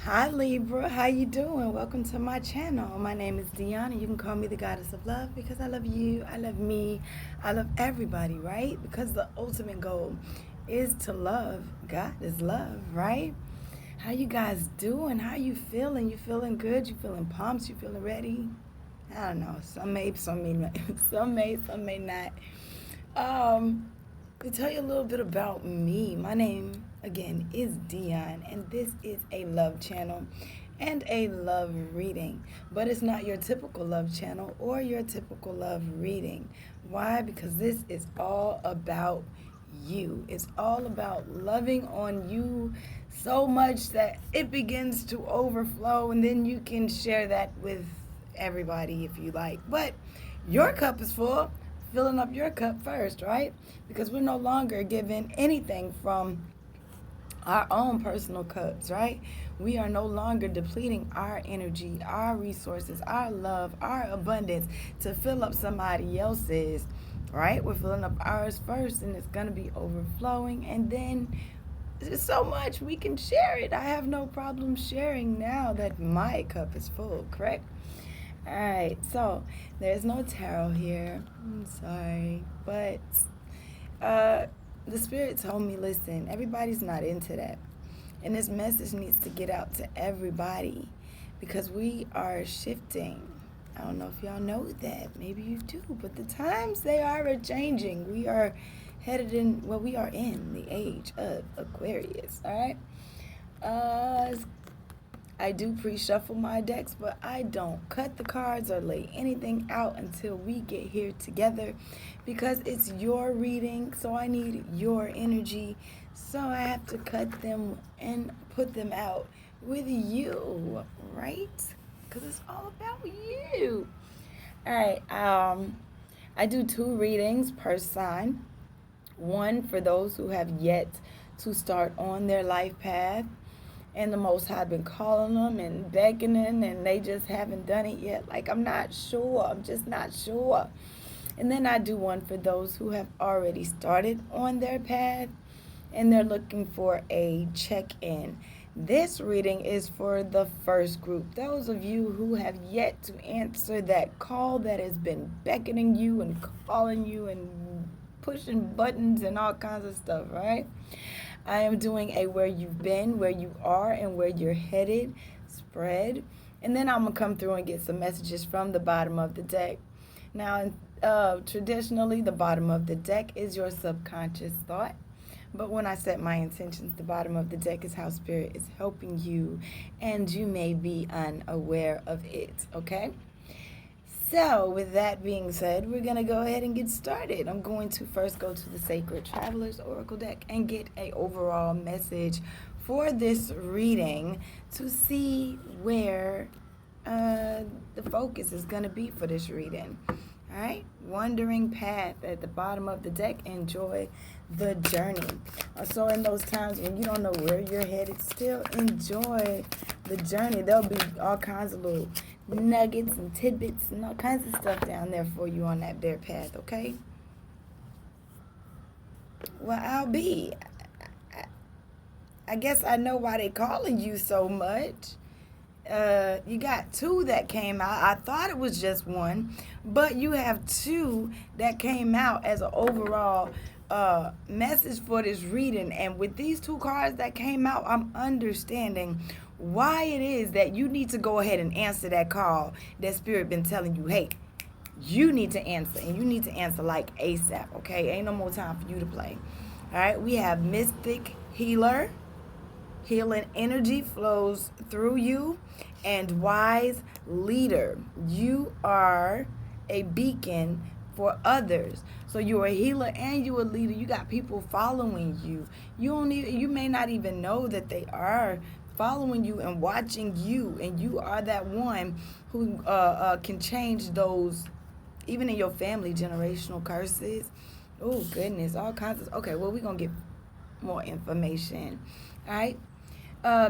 Hi Libra, how you doing? Welcome to my channel. My name is Deanna. You can call me the goddess of love because I love you, I love me, I love everybody, right? Because the ultimate goal is to love. God is love, right? How you guys doing? How you feeling? You feeling good? You feeling pumped? You feeling ready? I don't know. Some may, some may not. Some may not. To tell you a little bit about me, my name again is Dion, and this is a love channel and a love reading. But it's not your typical love channel or your typical love reading. Why? Because this is all about you. It's all about loving on you so much that it begins to overflow, and then you can share that with everybody if you like. But your cup is full, filling up your cup first, right? Because we're no longer given anything from our own personal cups, right? We are no longer depleting our energy, our resources, our love, our abundance to fill up somebody else's, right? We're filling up ours first, and it's going to be overflowing, and then there's so much we can share it. I have no problem sharing now that my cup is full, correct? All right, so there's no tarot here. I'm sorry, but uh, the spirit told me, listen, everybody's not into that, and this message needs to get out to everybody because we are shifting. I don't know if y'all know that. Maybe you do, but the times they are changing. We are headed in. Well, we are in the age of Aquarius. All right. I do pre-shuffle my decks, but I don't cut the cards or lay anything out until we get here together because it's your reading, so I need your energy. So I have to cut them and put them out with you, right? Because it's all about you. All right. I do two readings per sign. One for those who have yet to start on their life path, and the Most High been calling them and beckoning, and they just haven't done it yet. Like, I'm not sure. I'm just not sure. And then I do one for those who have already started on their path and they're looking for a check-in. This reading is for the first group. Those of you who have yet to answer that call that has been beckoning you and calling you and pushing buttons and all kinds of stuff, right? I am doing a where you've been, where you are, and where you're headed spread. And then I'm going to come through and get some messages from the bottom of the deck. Now, traditionally, the bottom of the deck is your subconscious thought. But when I set my intentions, the bottom of the deck is how Spirit is helping you, and you may be unaware of it, okay? So, with that being said, we're going to go ahead and get started. I'm going to first go to the Sacred Travelers Oracle deck and get a overall message for this reading to see where the focus is going to be for this reading. All right, wandering path at the bottom of the deck. Enjoy the journey. So in those times when you don't know where you're headed, still enjoy the journey. There'll be all kinds of little nuggets and tidbits and all kinds of stuff down there for you on that bare path, okay? Well, I'll be. I guess I know why they calling you so much. You got two that came out. I thought it was just one, but you have two that came out as an overall message for this reading. And with these two cards that came out, I'm understanding why it is that you need to go ahead and answer that call that Spirit been telling you, hey, you need to answer, and you need to answer like ASAP, okay? Ain't no more time for you to play. All right, we have Mystic Healer. Healing energy flows through you, and wise leader. You are a beacon for others. So you're a healer and you're a leader. You got people following you. You may not even know that they are following you and watching you, and you are that one who can change those, even in your family, generational curses. Oh goodness, all kinds of. Okay, well, we're gonna get more information. All right.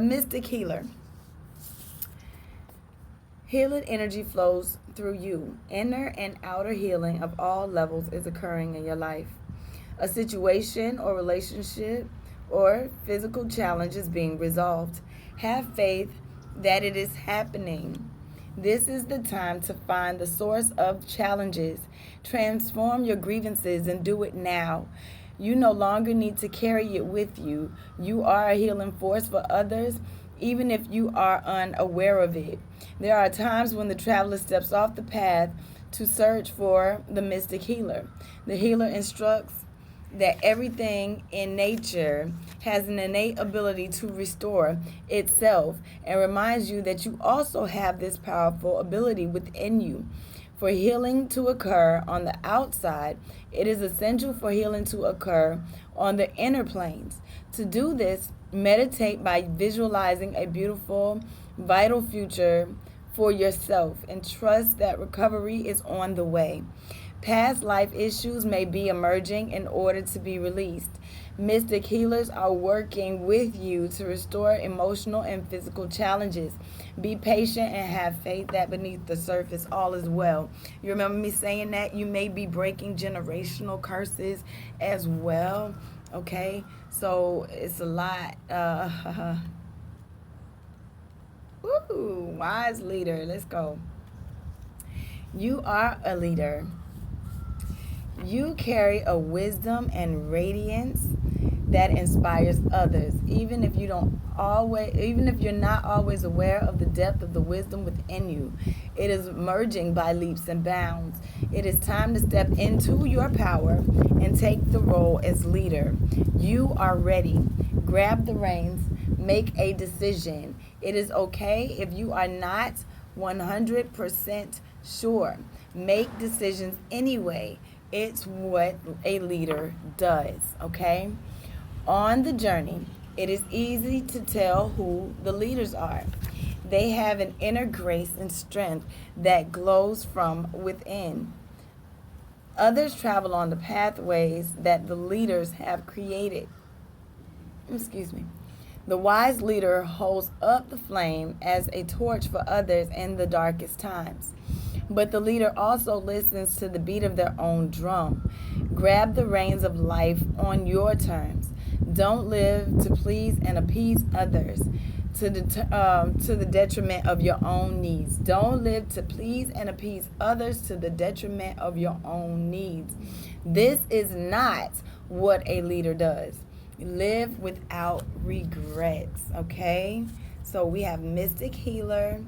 Mystic Healer. Healing energy flows through you. Inner and outer healing of all levels is occurring in your life. A situation or relationship or physical challenge is being resolved. Have faith that it is happening. This is the time to find the source of challenges. Transform your grievances and do it now. You no longer need to carry it with you. You are a healing force for others, even if you are unaware of it. There are times when the traveler steps off the path to search for the mystic healer. The healer instructs that everything in nature has an innate ability to restore itself and reminds you that you also have this powerful ability within you. For healing to occur on the outside, it is essential for healing to occur on the inner planes. To do this, meditate by visualizing a beautiful, vital future for yourself and trust that recovery is on the way. Past life issues may be emerging in order to be released. Mystic healers are working with you to restore emotional and physical challenges. Be patient and have faith that beneath the surface all is well. You remember me saying that? You may be breaking generational curses as well. Okay? So it's a lot. Wise leader. Let's go. You are a leader. You carry a wisdom and radiance that inspires others, even if you're not always aware of the depth of the wisdom within you. It is merging by leaps and bounds. It is time to step into your power and take the role as leader. You are ready. Grab the reins. Make a decision. It is okay if you are not 100% sure. Make decisions anyway. It's what a leader does, okay? On the journey, it is easy to tell who the leaders are. They have an inner grace and strength that glows from within. Others travel on the pathways that the leaders have created. Excuse me. The wise leader holds up the flame as a torch for others in the darkest times. But the leader also listens to the beat of their own drum. Grab the reins of life on your terms. Don't live to please and appease others to the detriment of your own needs. Don't live to please and appease others to the detriment of your own needs. This is not what a leader does. Live without regrets, okay? So we have mystic healer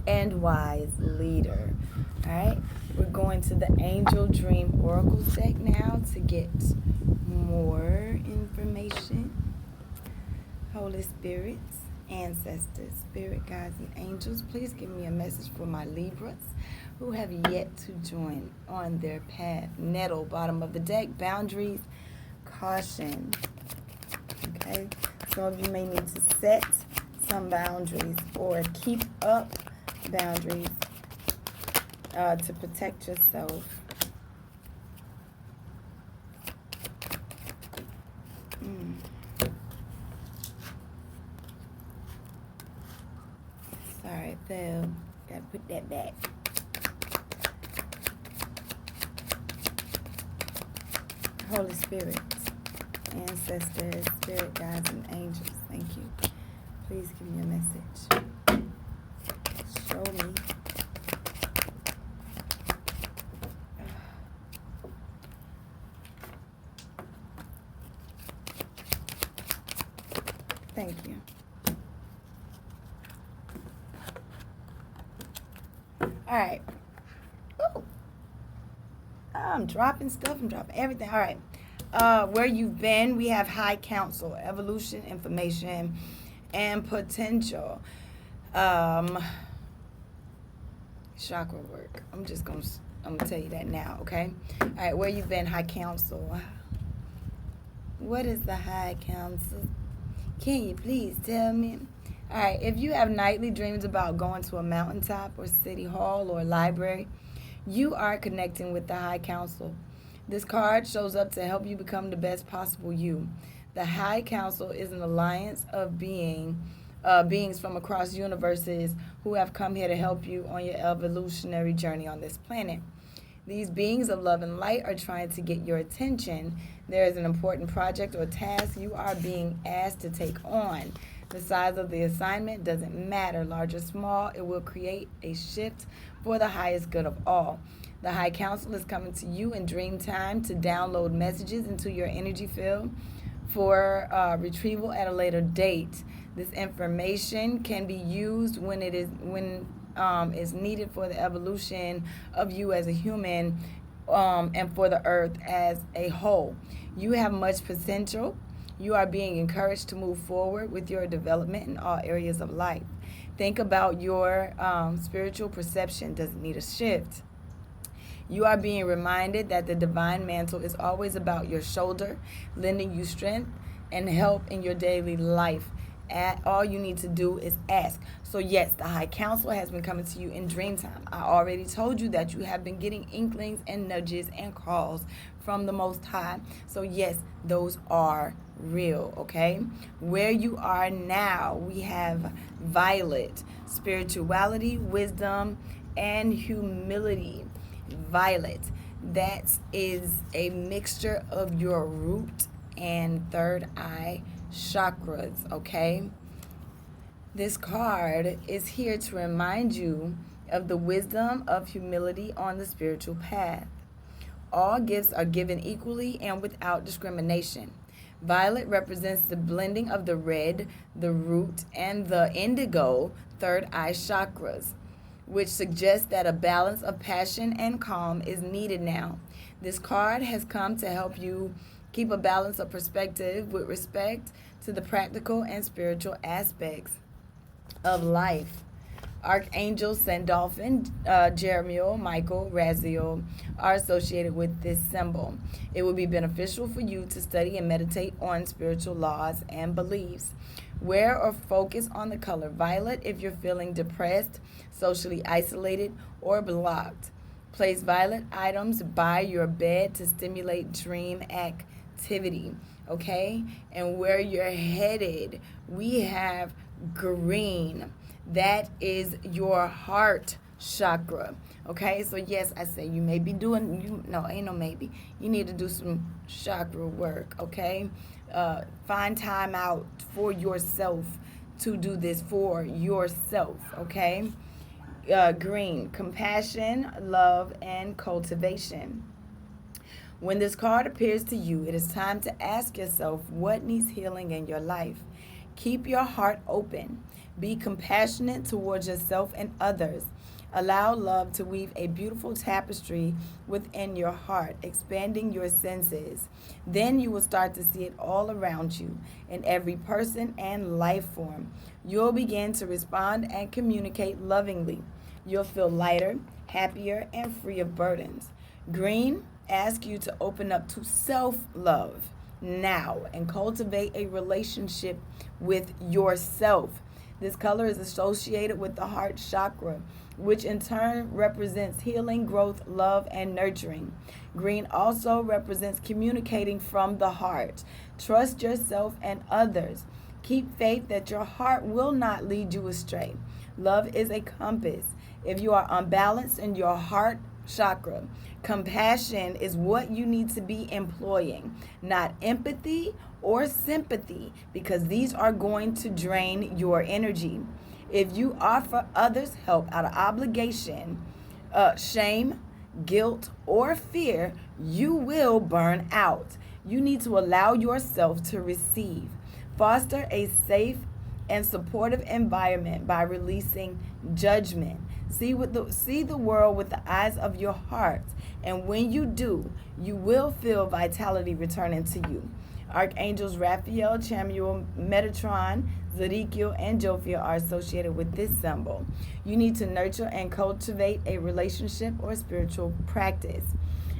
and wise leader. All right, we're going to the Angel Dream Oracle deck now to get more information. Holy spirits, ancestors, spirit guides, and angels, please give me a message for my Libras who have yet to join on their path. Nettle, bottom of the deck, boundaries, caution. Okay, some of you may need to set some boundaries or keep up boundaries to protect yourself. Sorry, it fell. Gotta put that back. Holy spirits, ancestors, spirit guides, and angels, thank you. Please give me a message. Show me. Thank you. All right. Ooh. I'm dropping stuff. I'm dropping everything. All right. Where you've been, we have High Council, evolution, information, and potential. Chakra work. I'm gonna tell you that now, okay? All right, where you've been, High Council. What is the High Council? Can you please tell me? All right, if you have nightly dreams about going to a mountaintop or city hall or library, you are connecting with the High Council. This card shows up to help you become the best possible you. The High Council is an alliance of beings from across universes who have come here to help you on your evolutionary journey on this planet. These beings of love and light are trying to get your attention. There is an important project or task you are being asked to take on. The size of the assignment doesn't matter, large or small, it will create a shift for the highest good of all. The High Council is coming to you in dream time to download messages into your energy field for retrieval at a later date. This information can be used when is needed for the evolution of you as a human, and for the earth as a whole. You have much potential. You are being encouraged to move forward with your development in all areas of life. Think about your spiritual perception. Does it need a shift? You are being reminded that the divine mantle is always about your shoulder, lending you strength and help in your daily life. All you need to do is ask. So yes, the High Council has been coming to you in dream time. I already told you that you have been getting inklings and nudges and calls from the Most High. So yes, those are real, okay? Where you are now, we have Violet, spirituality, wisdom, and humility. Violet, that is a mixture of your root and third eye chakras, okay? This card is here to remind you of the wisdom of humility on the spiritual path. All gifts are given equally and without discrimination. Violet represents the blending of the red, the root, and the indigo third eye chakras, which suggests that a balance of passion and calm is needed now. This card has come to help you keep a balance of perspective with respect to the practical and spiritual aspects of life. Archangel Sandalphon, Jeremiel, Michael, Raziel are associated with this symbol. It will be beneficial for you to study and meditate on spiritual laws and beliefs. Wear or focus on the color violet if you're feeling depressed, socially isolated, or blocked. Place violet items by your bed to stimulate dream activity, okay? And where you're headed, we have green. That is your heart chakra, okay? So yes, I say you may be doing, ain't no maybe. You need to do some chakra work, okay? Find time out for yourself to do this for yourself, okay? Green, compassion, love, and cultivation. When this card appears to you, it is time to ask yourself what needs healing in your life. Keep your heart open. Be compassionate towards yourself and others. Allow love to weave a beautiful tapestry within your heart, expanding your senses. Then you will start to see it all around you, in every person and life form. You'll begin to respond and communicate lovingly. You'll feel lighter, happier, and free of burdens. Green asks you to open up to self-love now and cultivate a relationship with yourself. This color is associated with the heart chakra, which in turn represents healing, growth, love, and nurturing. Green also represents communicating from the heart. Trust yourself and others. Keep faith that your heart will not lead you astray. Love is a compass. If you are unbalanced in your heart chakra, compassion is what you need to be employing, not empathy or sympathy, because these are going to drain your energy. If you offer others help out of obligation, shame, guilt, or fear, you will burn out. You need to allow yourself to receive. Foster a safe and supportive environment by releasing judgment. See the world with the eyes of your heart. And when you do, you will feel vitality returning to you. Archangels Raphael, Chamuel, Metatron, Zedekiel, and Jophiel are associated with this symbol. You need to nurture and cultivate a relationship or spiritual practice.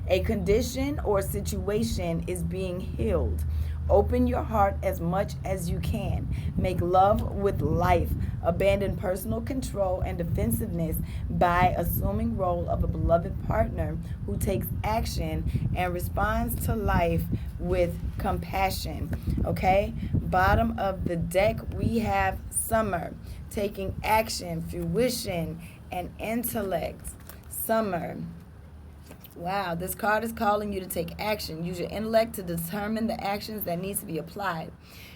A condition or situation is being healed. Open your heart as much as you can. Make love with life. Abandon personal control and defensiveness by assuming role of a beloved partner who takes action and responds to life with compassion. Okay? Bottom of the deck, we have summer. Taking action, fruition, and intellect. Summer. Wow, this card is calling you to take action. Use your intellect to determine the actions that need to be applied.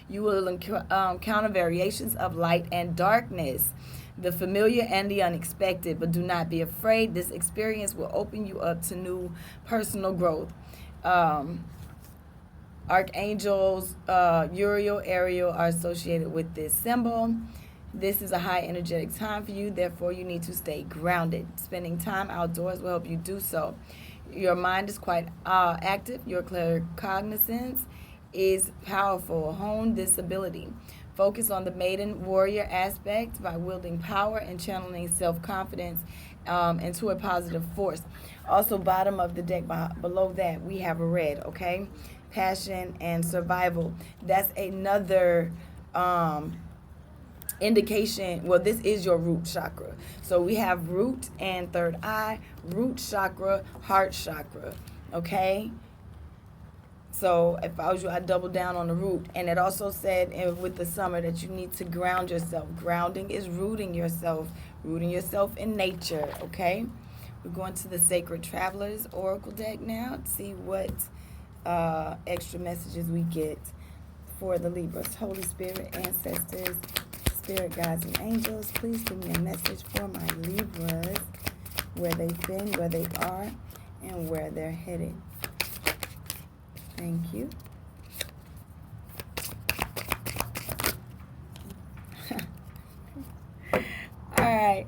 You will encounter variations of light and darkness, the familiar and the unexpected, but do not be afraid. This experience will open you up to new personal growth. Archangels Uriel, Ariel are associated with this symbol. This is a high energetic time for you, therefore you need to stay grounded. Spending time outdoors will help you do so. Your mind is quite active. Your claircognizance is powerful. Hone this ability. Focus on the maiden warrior aspect by wielding power and channeling self-confidence into a positive force. Also, bottom of the deck, below that, we have a red, okay? Passion and survival. That's another indication. Well, this is your root chakra. So we have root and third eye, root chakra, heart chakra, okay? So if I was you, I'd double down on the root. And it also said with the summer that you need to ground yourself. Grounding is rooting yourself in nature, okay? We're going to the Sacred Travelers Oracle deck now to see what extra messages we get for the Libras. Holy Spirit, ancestors, spirit guides, and angels, please give me a message for my Libras, where they've been, where they are, and where they're headed. Thank you. All right.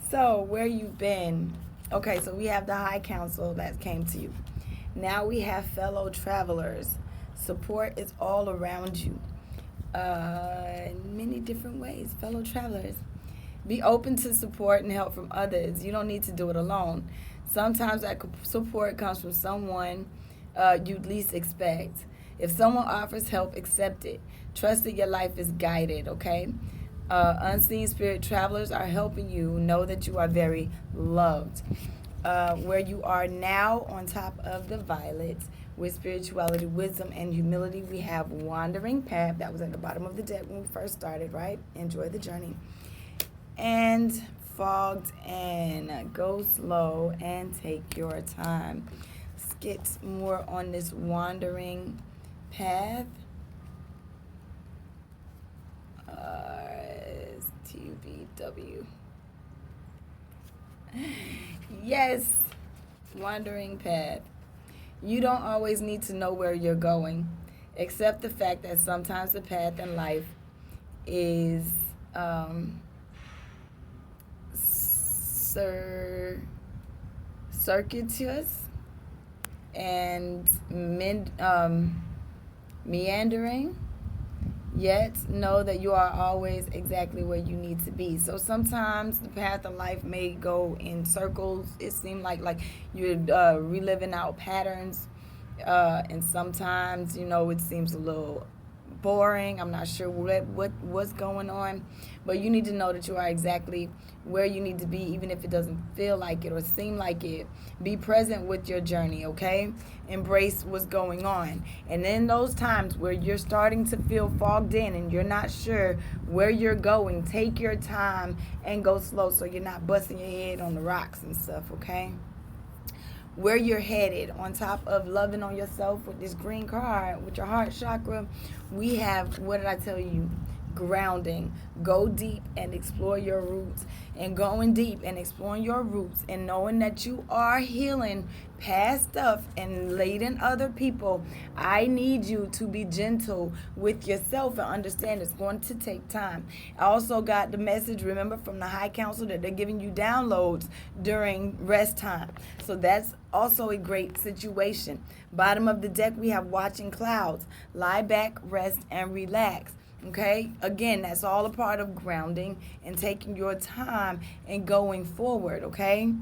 So, where you've been. Okay, so we have the High Council that came to you. Now we have fellow travelers. Support is all around you. In many different ways. Fellow travelers. Be open to support and help from others. You don't need to do it alone. Sometimes that support comes from someone you'd least expect. If someone offers help, accept it. Trust that your life is guided, okay? Unseen spirit travelers are helping you know that you are very loved. Where you are now on top of the violet with spirituality, wisdom, and humility, we have wandering path. That was at the bottom of the deck when we first started, right? Enjoy the journey. And fogged in. Go slow and take your time. Let's get more on this wandering path. TBW. Yes, wandering path. You don't always need to know where you're going. Accept the fact that sometimes the path in life is circuitous and meandering, yet know that you are always exactly where you need to be. So sometimes the path of life may go in circles. It seems like you're reliving out patterns, and sometimes, it seems a little boring. I'm not sure what's going on, but you need to know that you are exactly where you need to be, even if it doesn't feel like it or seem like it. Be present with your journey, okay? Embrace what's going on. And in those times where you're starting to feel fogged in and you're not sure where you're going, take your time and go slow so you're not busting your head on the rocks and stuff, okay? Where you're headed, on top of loving on yourself with this green card, with your heart chakra, we have, what did I tell you? Grounding. Go deep and explore your roots. And going deep and exploring your roots and knowing that you are healing past stuff and leading other people, I need you to be gentle with yourself and understand it's going to take time. I also got the message, remember, from the High Council that they're giving you downloads during rest time. So that's also a great situation. Bottom of the deck, we have watching clouds. Lie back, rest, and relax. Okay, again, that's all a part of grounding and taking your time and going forward, okay?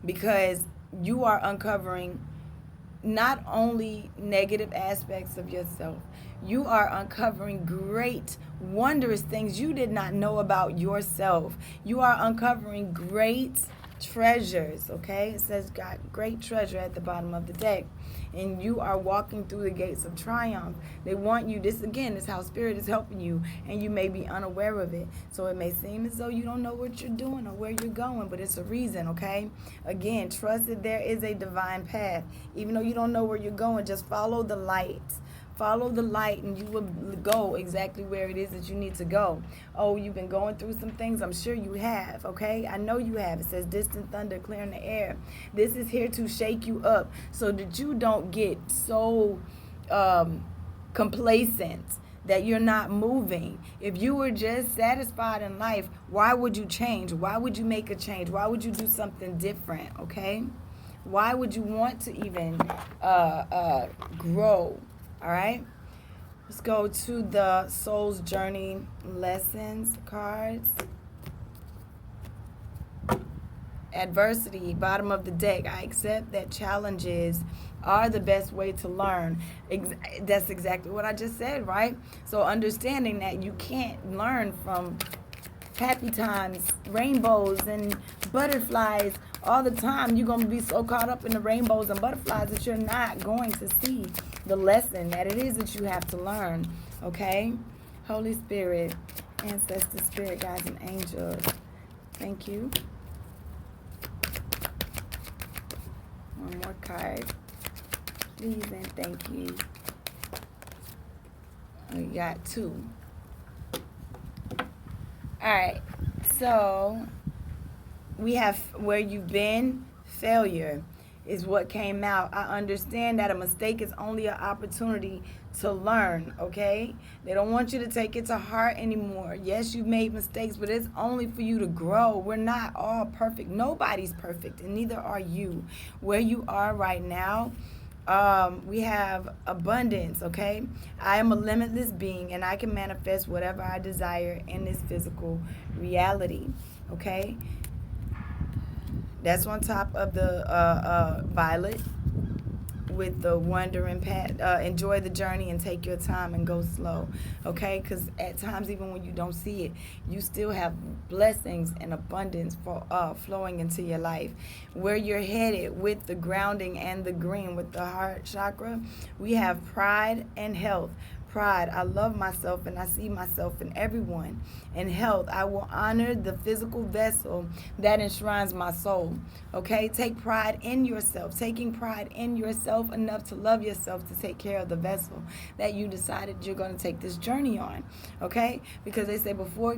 Because you are uncovering not only negative aspects of yourself, you are uncovering great, wondrous things you did not know about yourself. You are uncovering great treasures, okay? It says got great treasure at the bottom of the deck. And you are walking through the gates of triumph. They want you, this again is how Spirit is helping you, and you may be unaware of it. So it may seem as though you don't know what you're doing or where you're going, but it's a reason, okay? Again, trust that there is a divine path. Even though you don't know where you're going, just follow the light. Follow the light and you will go exactly where it is that you need to go. Oh, you've been going through some things. I'm sure you have, okay? I know you have. It says distant thunder clearing the air. This is here to shake you up so that you don't get so complacent that you're not moving. If you were just satisfied in life, why would you change? Why would you make a change? Why would you do something different, okay? Why would you want to even grow? All right, let's go to the Soul's Journey Lessons cards. Adversity, bottom of the deck. I accept that challenges are the best way to learn. That's exactly what I just said, right? So understanding that you can't learn from happy times, rainbows and butterflies all the time. You're going to be so caught up in the rainbows and butterflies that you're not going to see the lesson that it is that you have to learn, okay? Holy Spirit, Ancestor Spirit, guides, and angels, thank you. One more card, please and thank you. We got two. All right, so we have where you've been. Failure is what came out. I understand that a mistake is only an opportunity to learn, okay? They don't want you to take it to heart anymore. Yes, you've made mistakes, but it's only for you to grow. We're not all perfect. Nobody's perfect, and neither are you. Where you are right now, we have abundance, okay? I am a limitless being, and I can manifest whatever I desire in this physical reality, okay? That's on top of the violet with the wandering path. Enjoy the journey and take your time and go slow, okay? Because at times, even when you don't see it, you still have blessings and abundance for flowing into your life. Where you're headed with the grounding and the green with the heart chakra, we have pride and health. Pride, I love myself and I see myself in everyone. In health, I will honor the physical vessel that enshrines my soul. Okay, take pride in yourself. Taking pride in yourself enough to love yourself to take care of the vessel that you decided you're going to take this journey on. Okay, because they say before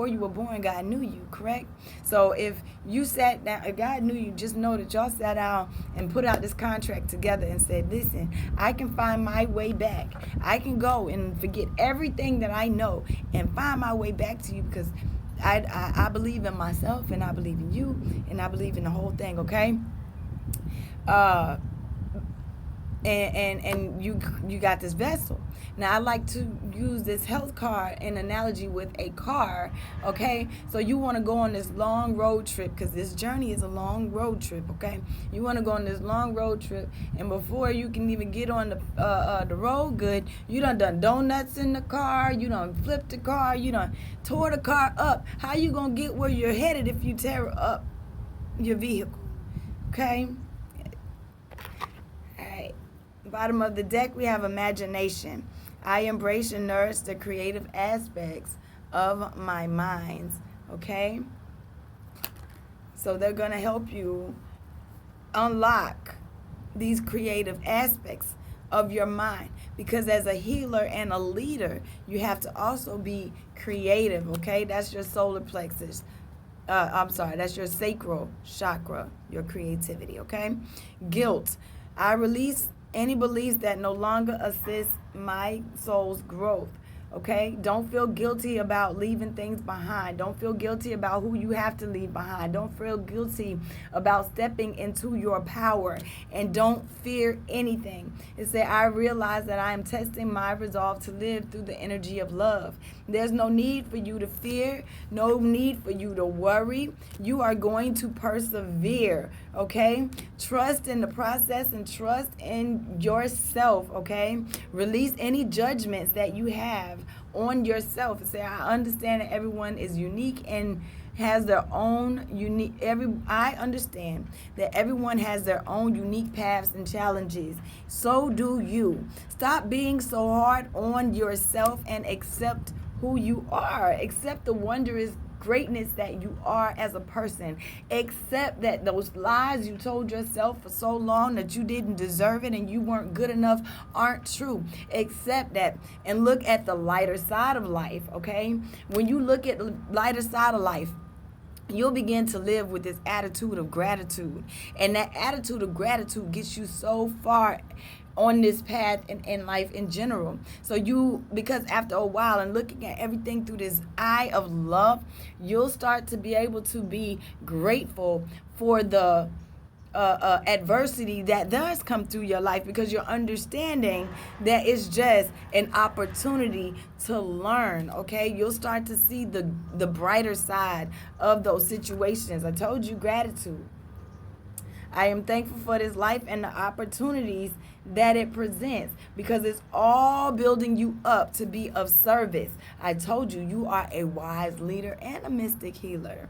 you were born, God knew you, correct? So if you sat down, if God knew you, just know that y'all sat down and put out this contract together and said, listen, I can find my way back. I can go and forget everything that I know and find my way back to you because I believe in myself and I believe in you and I believe in the whole thing, okay? And you got this vessel. Now, I like to use this health card in analogy with a car, okay? So you want to go on this long road trip because this journey is a long road trip, okay? You want to go on this long road trip, and before you can even get on the road good, you done donuts in the car, you done flipped the car, you done tore the car up. How you going to get where you're headed if you tear up your vehicle, okay? All right. Bottom of the deck, we have imagination. I embrace and nourish the creative aspects of my mind, okay? So they're going to help you unlock these creative aspects of your mind because as a healer and a leader, you have to also be creative, okay? That's your solar plexus. That's your sacral chakra, your creativity, okay? Guilt. I release any beliefs that no longer assist my soul's growth, okay? Don't feel guilty about leaving things behind. Don't feel guilty about who you have to leave behind. Don't feel guilty about stepping into your power. And don't fear anything. It said, I realize that I am testing my resolve to live through the energy of love. There's no need for you to fear, no need for you to worry. You are going to persevere, okay? Trust in the process and trust in yourself, okay? Release any judgments that you have on yourself and say, I understand that everyone is unique and has their own unique I understand that everyone has their own unique paths and challenges. So do you. Stop being so hard on yourself and accept who you are. Accept the wondrous greatness that you are as a person. Accept that those lies you told yourself for so long that you didn't deserve it and you weren't good enough aren't true. Accept that and look at the lighter side of life, okay? When you look at the lighter side of life, you'll begin to live with this attitude of gratitude. And that attitude of gratitude gets you so far on this path in life in general. So because after a while and looking at everything through this eye of love, you'll start to be able to be grateful for the adversity that does come through your life, because you're understanding that it's just an opportunity to learn, okay? You'll start to see the brighter side of those situations. I told you, gratitude. I am thankful for this life and the opportunities that it presents, because it's all building you up to be of service. I told you, you are a wise leader and a mystic healer.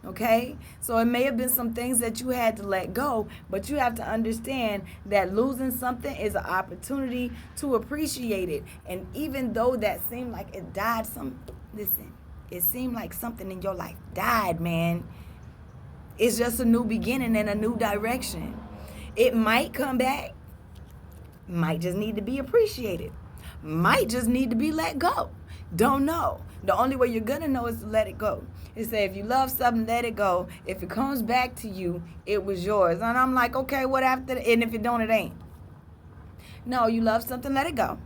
Okay? So it may have been some things that you had to let go, but you have to understand that losing something is an opportunity to appreciate it. And even though that seemed like it died, it seemed like something in your life died, man. It's just a new beginning and a new direction. It might come back, might just need to be appreciated, might just need to be let go. Don't know. The only way you're going to know is to let it go. It say, if you love something, let it go. If it comes back to you, it was yours. And I'm like, okay, what after? And if it don't, it ain't. No, you love something, let it go.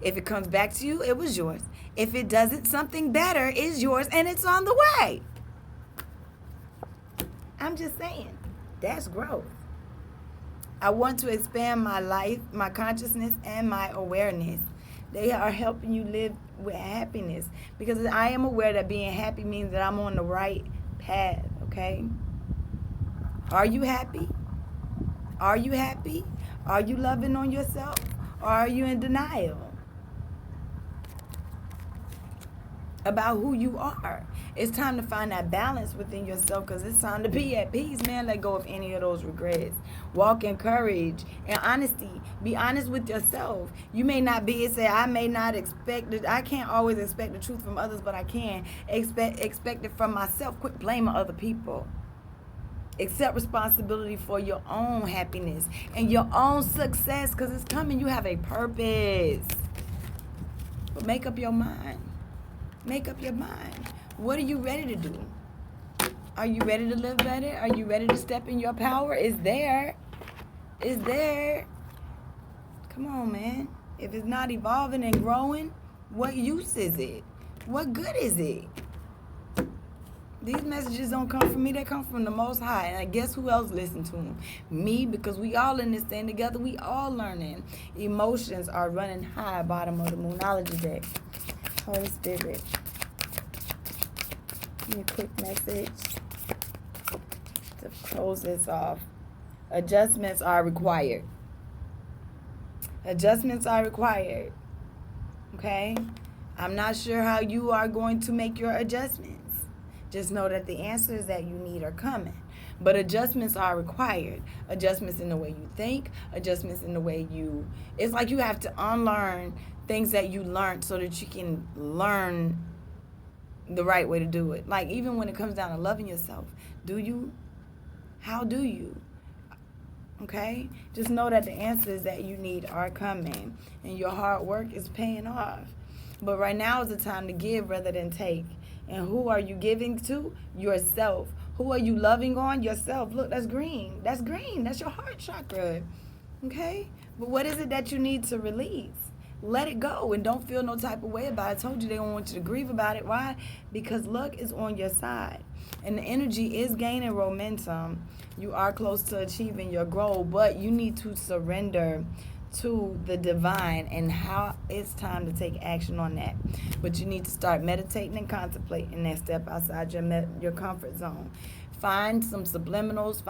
If it comes back to you, it was yours. If it doesn't, something better is yours and it's on the way. I'm just saying, that's growth. I want to expand my life, my consciousness, and my awareness. They are helping you live with happiness, because I am aware that being happy means that I'm on the right path, okay? Are you happy? Are you happy? Are you loving on yourself? Or are you in denial about who you are? It's time to find that balance within yourself, because it's time to be at peace, man. Let go of any of those regrets. Walk in courage and honesty. Be honest with yourself. You may not be, I may not expect it. I can't always expect the truth from others, but I can expect it from myself. Quit blaming other people. Accept responsibility for your own happiness and your own success, because it's coming. You have a purpose. But make up your mind. Make up your mind. What are you ready to do? Are you ready to live better? Are you ready to step in your power? It's there. It's there. Come on, man. If it's not evolving and growing, what use is it? What good is it? These messages don't come from me. They come from the Most High. And I guess who else listens to them? Me, because we all in this thing together. We all learning. Emotions are running high, bottom of the Moonology deck. Holy Spirit. Give me a quick message to close this off. Adjustments are required. Adjustments are required. Okay? I'm not sure how you are going to make your adjustments. Just know that the answers that you need are coming. But adjustments are required. Adjustments in the way you think. Adjustments in the way it's like you have to unlearn things that you learned so that you can learn the right way to do it. Like, even when it comes down to loving yourself, do you? How do you? Okay? Just know that the answers that you need are coming, and your hard work is paying off. But right now is the time to give rather than take. And who are you giving to? Yourself. Who are you loving on? Yourself. Look, that's green. That's green. That's your heart chakra. Okay? But what is it that you need to release? Let it go and don't feel no type of way about it. I told you they don't want you to grieve about it. Why? Because luck is on your side. And the energy is gaining momentum. You are close to achieving your goal, but you need to surrender to the divine and how it's time to take action on that. But you need to start meditating and contemplating that step outside your comfort zone. find some subliminals,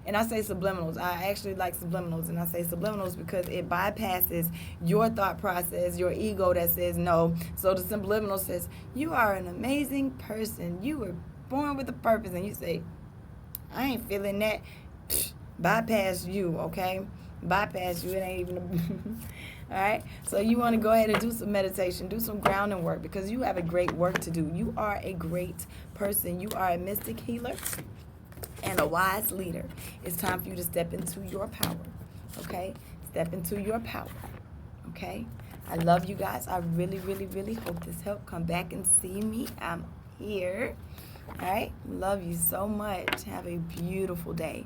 and I say subliminals, I actually like subliminals, and I say subliminals because it bypasses your thought process, your ego that says no. So the subliminal says, you are an amazing person. You were born with a purpose. And you say, I ain't feeling that. Bypass you, okay? Bypass you. It ain't even all right? So you want to go ahead and do some meditation, do some grounding work, because you have a great work to do. You are a great person. You are a mystic healer and a wise leader. It's time for you to step into your power, okay? Step into your power, okay? I love you guys. I really, really, really hope this helped. Come back and see me. I'm here, all right? Love you so much. Have a beautiful day.